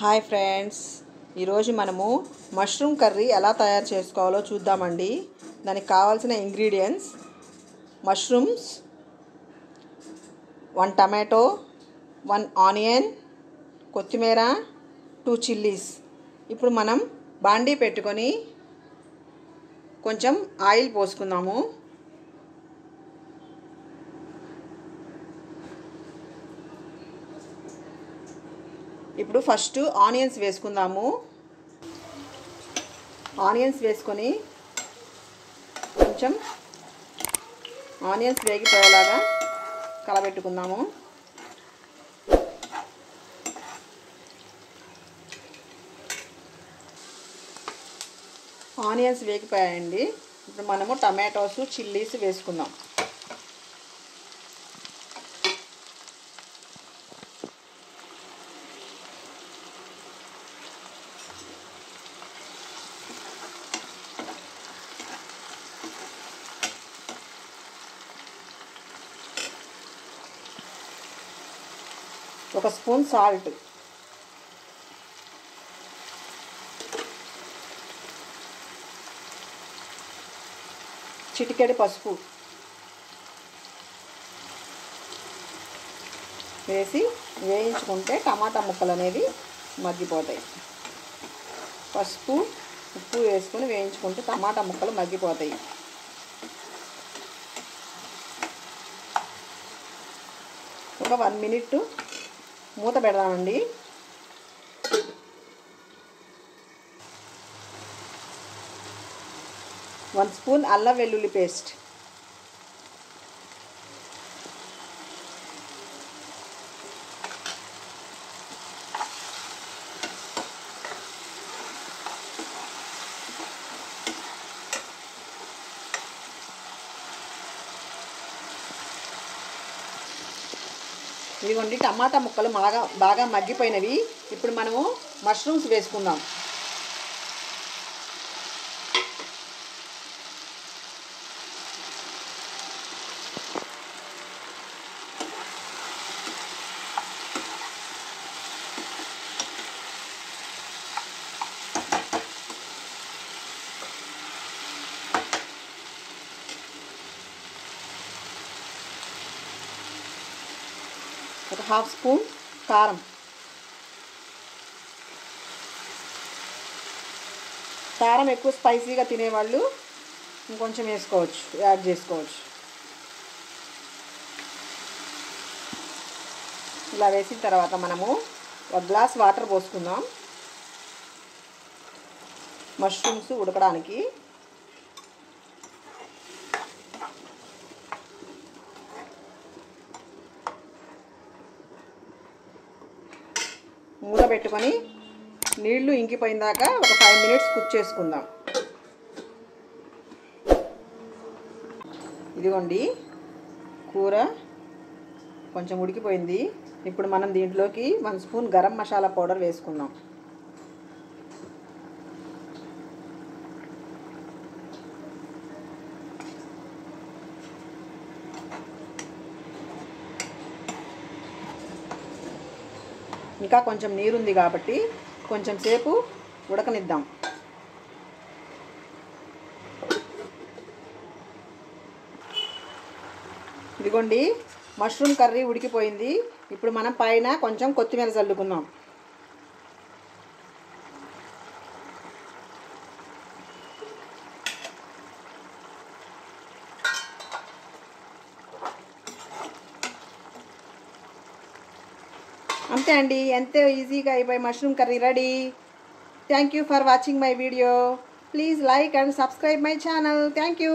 Hi friends, ఈరోజు మనము mushroom curry ఎలా తయారు చేసుకోవాలో చూద్దామండి. దానికి కావాల్సిన ఇంగ్రీడియంట్స్: మష్రూమ్స్, 1 టమాటో, 1 ఆనియన్, కొత్తిమీర, 2 చిల్లీస్. ఇప్పుడు మనం బాండీ పెట్టుకొని కొంచెం ఆయిల్ పోసుకుందాము. ఇప్పుడు ఫస్ట్ ఆనియన్స్ వేసుకుందాము. ఆనియన్స్ వేసుకొని కొంచెం ఆనియన్స్ వేగిపోయేలాగా కలబెట్టుకుందాము. ఆనియన్స్ వేగిపోయాయండి. ఇప్పుడు మనము టమాటోస్, చిల్లీస్ వేసుకుందాం. ఒక స్పూన్ సాల్ట్, చిటికెడు పసుపు వేసి వేయించుకుంటే టమాటా ముక్కలు అనేవి మగ్గిపోతాయి. పసుపు, ఉప్పు వేసుకొని వేయించుకుంటే టమాటా ముక్కలు మగ్గిపోతాయి. ఒక 1 మినిట్ మూత పెడదామండి. వన్ స్పూన్ అల్లం వెల్లుల్లి పేస్ట్, ఇదిగోండి టమాటా ముక్కలు బాగా మగ్గిపోయినవి. ఇప్పుడు మనము మష్రూమ్స్ వేసుకుందాం. ఒక 1/2 స్పూన్ కారం, కారం ఎక్కువ స్పైసీగా తినేవాళ్ళు ఇంకొంచెం వేసుకోవచ్చు, యాడ్ చేసుకోవచ్చు. ఇలా వేసిన తర్వాత మనము 1 గ్లాస్ వాటర్ పోసుకుందాం మష్రూమ్స్ ఉడకడానికి. మూత పెట్టుకొని నీళ్లు ఇంకిపోయిన దాకా ఒక 5 మినిట్స్ కుక్ చేసుకుందాం. ఇదిగోండి కూర కొంచెం ఉడికిపోయింది. ఇప్పుడు మనం దీంట్లోకి 1 స్పూన్ గరం మసాలా పౌడర్ వేసుకుందాం. ఇంకా కొంచెం నీరుంది కాబట్టి కొంచెం సేపు ఉడకనిద్దాం. ఇదిగోండి మష్రూమ్ కర్రీ ఉడికిపోయింది. ఇప్పుడు మనం పైన కొంచెం కొత్తిమీర చల్లుకుందాం. అంతే అండి, ఎంతో ఈజీగా అయిపోయి mushroom curry ready. Thank you for watching my video. Please like and subscribe my channel. Thank you.